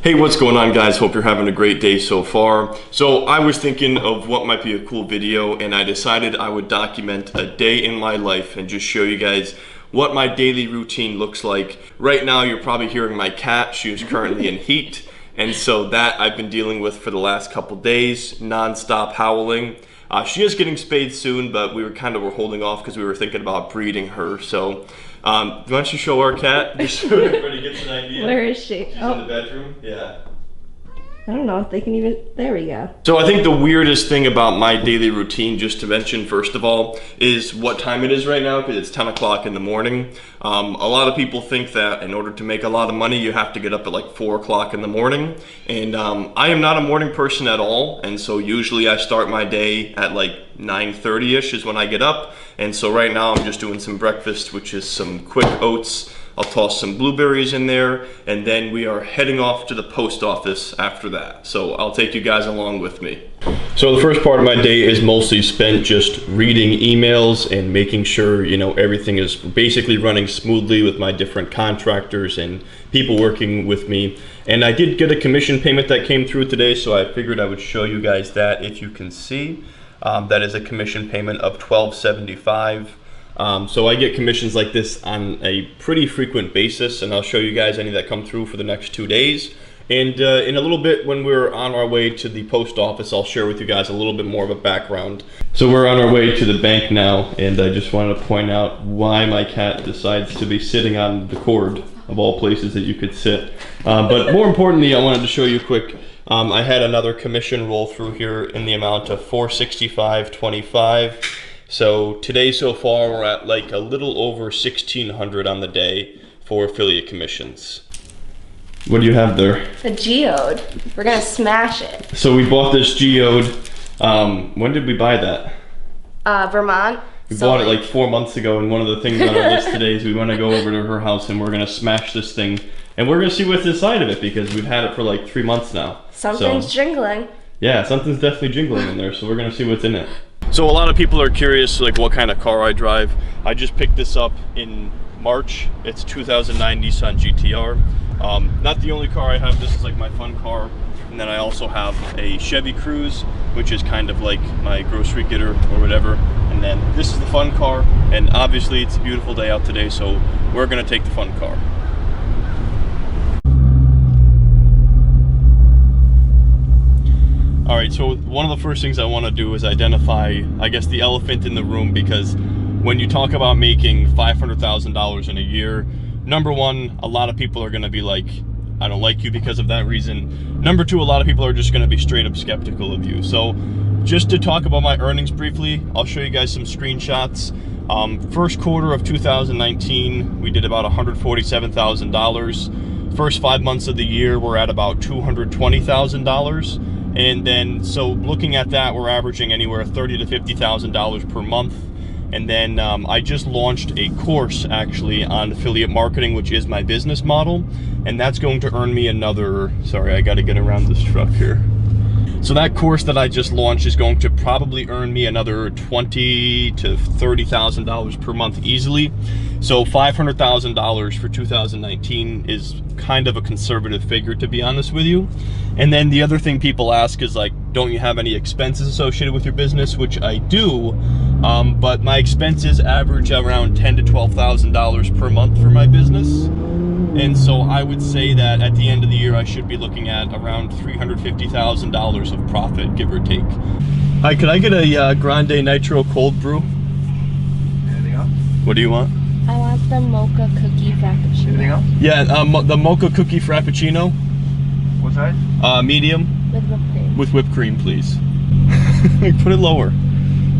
Hey, what's going on, guys? Hope you're having a great day so far. So I was thinking of what might be a cool video, and I decided I would document a day in my life and just show you guys what my daily routine looks like. Right now, you're probably hearing my cat. She is currently in heat, and so that I've been dealing with for the last couple days, non-stop howling. She is getting spayed soon, but we were holding off because we were thinking about breeding her. So why don't you show our cat, just so everybody gets an idea. Where is she? She's in the bedroom. Yeah. I don't know if they can even, there we go. So I think the weirdest thing about my daily routine, just to mention first of all, is what time it is right now, because it's 10 o'clock in the morning. A lot of people think that in order to make a lot of money, you have to get up at like 4 o'clock in the morning. And I am not a morning person at all. And so usually I start my day at like 9:30ish is when I get up. And so right now I'm just doing some breakfast, which is some quick oats. I'll toss some blueberries in there, and then we are heading off to the post office after that. So I'll take you guys along with me. So the first part of my day is mostly spent just reading emails and making sure, everything is basically running smoothly with my different contractors and people working with me. And I did get a commission payment that came through today, so I figured I would show you guys that if you can see. That is a commission payment of $12.75. So I get commissions like this on a pretty frequent basis, and I'll show you guys any that come through for the next 2 days. And in a little bit, when we're on our way to the post office, I'll share with you guys a little bit more of a background. So we're on our way to the bank now, and I just wanted to point out why my cat decides to be sitting on the cord of all places that you could sit. But more importantly, I wanted to show you quick. I had another commission roll through here in the amount of $465.25. So today so far we're at like a little over $1,600 on the day for affiliate commissions. What do you have there? A geode. We're gonna smash it. So we bought this geode. When did we buy that? Vermont. We bought it like 4 months ago, and one of the things on our list today is we want to go over to her house and we're gonna smash this thing. And we're gonna see what's inside of it because we've had it for like 3 months now. Something's jingling. Yeah, something's definitely jingling in there, so we're gonna see what's in it. So a lot of people are curious like what kind of car I drive. I just picked this up in March. It's 2009 Nissan GTR. Not the only car I have. This is like my fun car. And then I also have a Chevy Cruze, which is kind of like my grocery getter or whatever. And then this is the fun car. And obviously it's a beautiful day out today, so we're gonna take the fun car. All right, so one of the first things I want to do is identify, I guess, the elephant in the room, because when you talk about making $500,000 in a year, number one, a lot of people are going to be like, I don't like you because of that reason. Number two, a lot of people are just going to be straight up skeptical of you. So just to talk about my earnings briefly, I'll show you guys some screenshots. First quarter of 2019, we did about $147,000. First 5 months of the year, we're at about $220,000. And then, so looking at that, we're averaging anywhere $30,000 to $50,000 per month. And then I just launched a course actually on affiliate marketing, which is my business model. And that's going to earn me another, sorry, I got to get around this truck here. So that course that I just launched is going to probably earn me another $20,000 to $30,000 per month easily. So $500,000 for 2019 is kind of a conservative figure, to be honest with you. And then the other thing people ask is like, don't you have any expenses associated with your business? Which I do, but my expenses average around $10,000 to $12,000 per month for my business. And so I would say that at the end of the year, I should be looking at around $350,000 of profit, give or take. Hi, could I get a Grande Nitro cold brew? Anything else? What do you want? I want the mocha cookie frappuccino. Anything else? Yeah, the mocha cookie frappuccino. What size? Medium. With whipped cream. With whipped cream, please. Put it lower.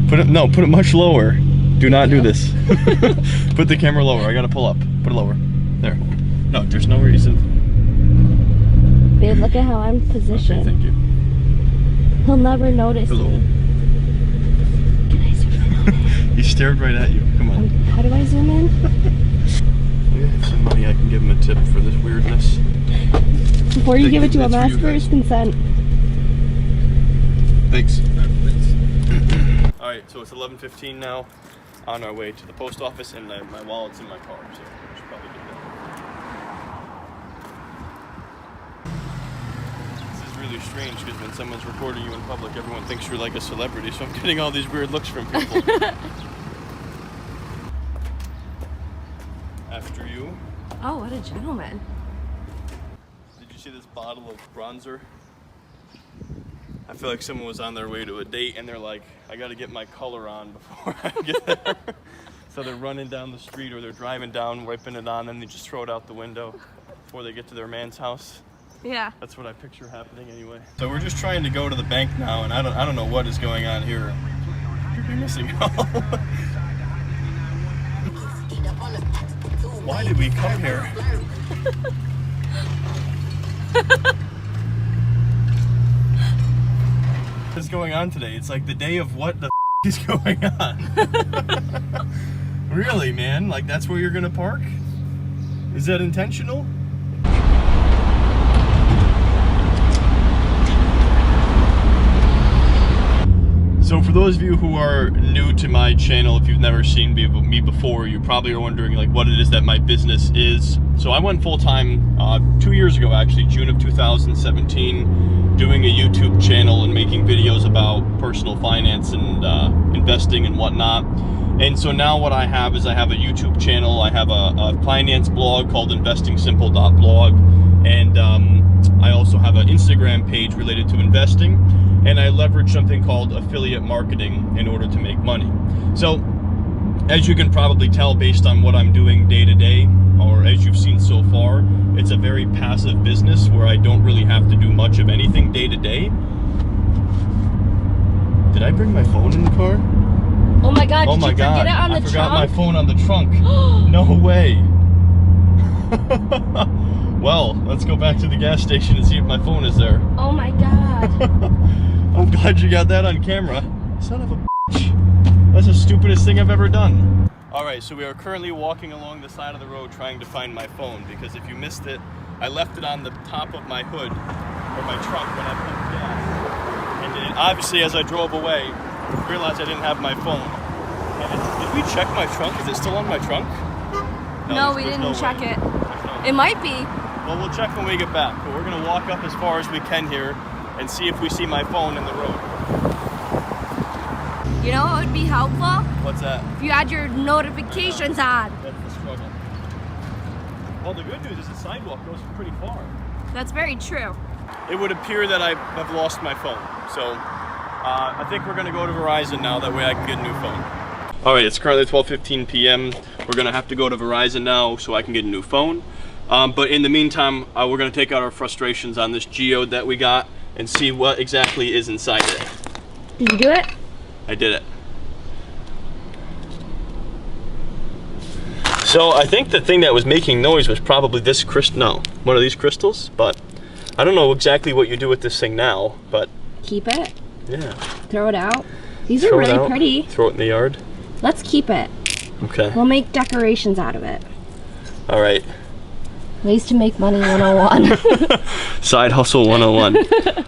Put it much lower. Do not do this. Put the camera lower. I gotta pull up. Put it lower. There. No, there's no reason. Babe, look at how I'm positioned. Okay, thank you. He'll never notice Hello. me. Can I zoom in on it? He stared right at you. Come on. How do I zoom in? Maybe I have some money. I can give him a tip for this weirdness. Before you give it to him, That's ask for his consent. Thanks. All right, so it's 11:15 now. On our way to the post office, and my wallet's in my car, so I should probably do that. really strange because when someone's recording you in public, everyone thinks you're like a celebrity, so I'm getting all these weird looks from people. After you. Oh, what a gentleman. Did you see this bottle of bronzer? I feel like someone was on their way to a date and they're like, I gotta get my color on before I get there. So they're running down the street or they're driving down, wiping it on, and they just throw it out the window before they get to their man's house. Yeah. That's what I picture happening anyway. So we're just trying to go to the bank now, and I don't know what is going on here. You're missing out. Why did we come here? What is going on today? It's like the day of what the is going on? Really, man? Like that's where you're gonna park? Is that intentional? So for those of you who are new to my channel, if you've never seen me before, you probably are wondering like what it is that my business is. So I went full-time 2 years ago, actually, June of 2017, doing a YouTube channel and making videos about personal finance and investing and whatnot. And so now what I have is I have a YouTube channel, I have a finance blog called investingsimple.blog, and I also have an Instagram page related to investing, and I leverage something called affiliate marketing in order to make money. So as you can probably tell based on what I'm doing day to day, or as you've seen so far, it's a very passive business where I don't really have to do much of anything day to day. Did I bring my phone in the car? Oh my God, Oh did my you God, forget it on the I forgot my trunk? phone on the trunk. No way. Well, let's go back to the gas station and see if my phone is there. Oh my God. I'm glad you got that on camera. Son of a bitch. That's the stupidest thing I've ever done. Alright, so we are currently walking along the side of the road trying to find my phone, because if you missed it, I left it on the top of my hood, or my trunk, when I pumped gas. And then obviously as I drove away, I realized I didn't have my phone. And did we check my trunk? Is it still on my trunk? No, we there's didn't no check way. it. There's no way. It might be. Well, we'll check when we get back, but we're gonna walk up as far as we can here and see if we see my phone in the road. You know what would be helpful? What's that? If you had your notifications on. That's the struggle. Well, the good news is the sidewalk goes pretty far. That's very true. It would appear that I have lost my phone, so I think we're gonna go to Verizon now, that way I can get a new phone. Alright, it's currently 12:15 p.m. We're gonna have to go to Verizon now so I can get a new phone. But in the meantime, we're gonna take out our frustrations on this geode that we got and see what exactly is inside it. Did you do it? I did it. So I think the thing that was making noise was probably this one of these crystals, but I don't know exactly what you do with this thing now, but Keep it. yeah. Throw it out. These are Throw it really out, pretty. Throw it in the yard. Let's keep it. Okay. We'll make decorations out of it. All right. Ways to make money 101. Side hustle 101.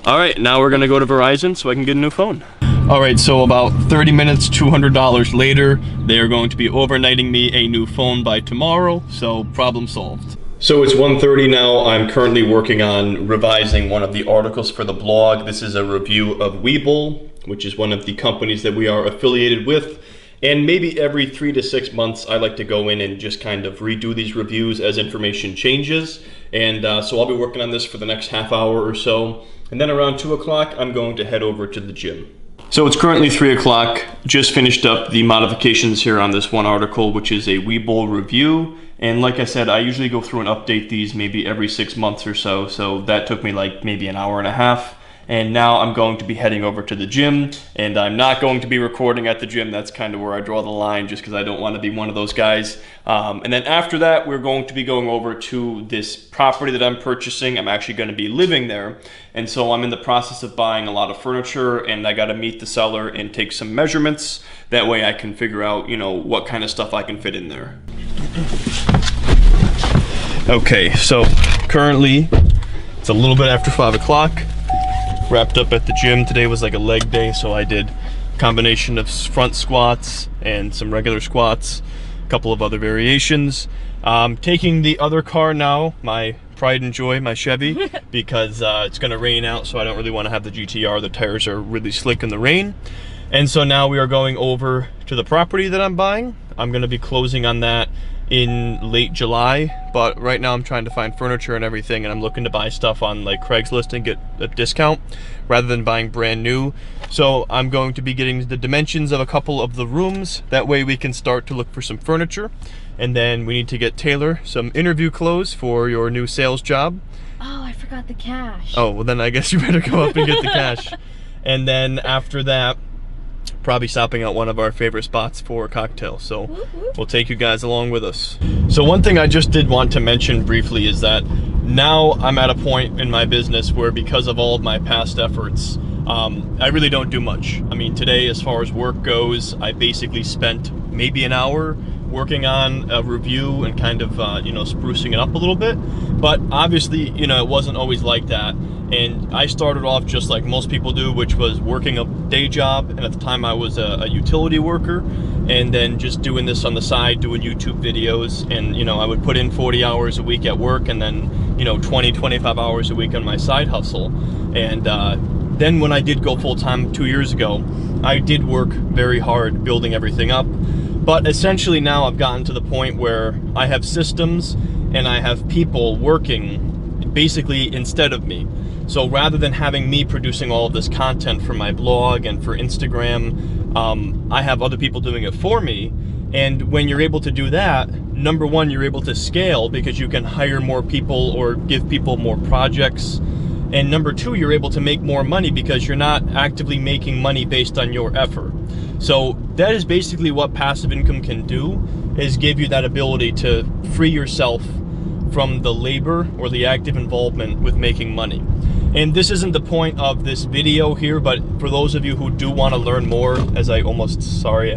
All right, now we're gonna go to Verizon so I can get a new phone. All right, so about 30 minutes, $200 later, they are going to be overnighting me a new phone by tomorrow, so problem solved. So it's 1:30 now. I'm currently working on revising one of the articles for the blog. This is a review of Webull, which is one of the companies that we are affiliated with. And maybe every 3 to 6 months, I like to go in and just kind of redo these reviews as information changes. And so I'll be working on this for the next half hour or so. And then around 2 o'clock, I'm going to head over to the gym. So it's currently 3 o'clock. Just finished up the modifications here on this one article, which is a Webull review. And like I said, I usually go through and update these maybe every 6 months or so. So that took me like maybe an hour and a half. And now I'm going to be heading over to the gym, and I'm not going to be recording at the gym. That's kind of where I draw the line, just because I don't want to be one of those guys. And then after that, we're going to be going over to this property that I'm purchasing. I'm actually going to be living there. And so I'm in the process of buying a lot of furniture, and I got to meet the seller and take some measurements. That way I can figure out, you know, what kind of stuff I can fit in there. Okay, so currently it's a little bit after 5 o'clock. Wrapped up at the gym. Today was like a leg day, so I did a combination of front squats and some regular squats, a couple of other variations. Taking the other car now, my pride and joy, my Chevy, because it's going to rain out, so I don't really want to have the GTR. The tires are really slick in the rain. And so now we are going over to the property that I'm buying. I'm going to be closing on that in late July, but right now I'm trying to find furniture and everything, and I'm looking to buy stuff on like Craigslist and get a discount rather than buying brand new. So I'm going to be getting the dimensions of a couple of the rooms. That way we can start to look for some furniture. And then we need to get Taylor some interview clothes for your new sales job. Oh, I forgot the cash. Oh, well then I guess you better go up and get the cash. And then after that, probably stopping at one of our favorite spots for a cocktail. So we'll take you guys along with us. So one thing I just did want to mention briefly is that now I'm at a point in my business where, because of all of my past efforts, I really don't do much. I mean, today, as far as work goes, I basically spent maybe an hour working on a review and kind of, you know, sprucing it up a little bit. But obviously, you know, it wasn't always like that. And I started off just like most people do, which was working a day job. And at the time I was a utility worker, and then just doing this on the side, doing YouTube videos. And, you know, I would put in 40 hours a week at work, and then, you know, 20, 25 hours a week on my side hustle. And then when I did go full-time 2 years ago, I did work very hard building everything up. But essentially now I've gotten to the point where I have systems and I have people working basically instead of me. So rather than having me producing all of this content for my blog and for Instagram, I have other people doing it for me. And when you're able to do that, number one, you're able to scale because you can hire more people or give people more projects. And number two, you're able to make more money because you're not actively making money based on your effort. So that is basically what passive income can do, is give you that ability to free yourself from the labor or the active involvement with making money. And this isn't the point of this video here, but for those of you who do want to learn more, as I almost, sorry,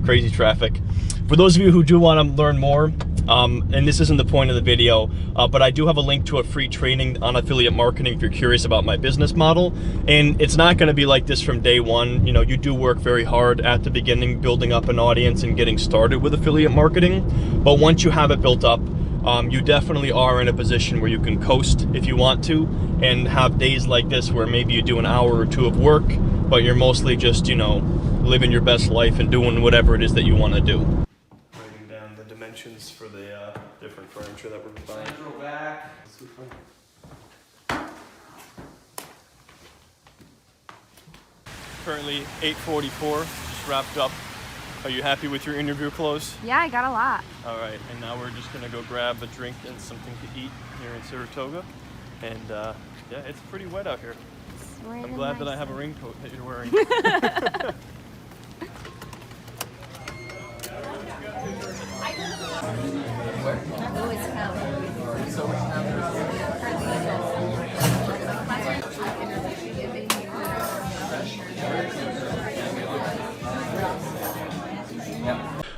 crazy traffic. For those of you who do want to learn more, and this isn't the point of the video, but I do have a link to a free training on affiliate marketing if you're curious about my business model. And it's not going to be like this from day one. You know, you do work very hard at the beginning, building up an audience and getting started with affiliate marketing. But once you have it built up, you definitely are in a position where you can coast if you want to, and have days like this where maybe you do an hour or two of work, but you're mostly just, you know, living your best life and doing whatever it is that you want to do. Writing down the dimensions for the different furniture that we're buying. Currently 8:44, just wrapped up. Are you happy with your interview clothes? Yeah, I got a lot. All right, and now we're just gonna go grab a drink and something to eat here in Saratoga. And yeah, it's pretty wet out here. I'm glad that I have a raincoat that you're wearing.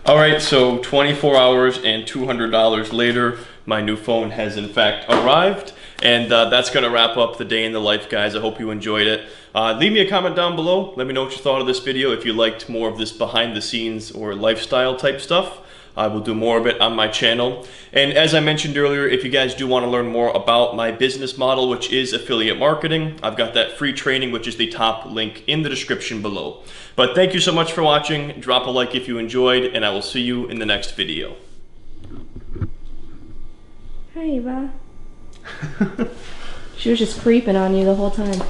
All right, so 24 hours and $200 later, my new phone has in fact arrived. And that's going to wrap up the day in the life, guys. I hope you enjoyed it. Leave me a comment down below. Let me know what you thought of this video. If you liked more of this behind the scenes or lifestyle type stuff, I will do more of it on my channel. And as I mentioned earlier, if you guys do want to learn more about my business model, which is affiliate marketing, I've got that free training, which is the top link in the description below. But thank you so much for watching. Drop a like if you enjoyed, and I will see you in the next video. Hi, Eva. She was just creeping on you the whole time.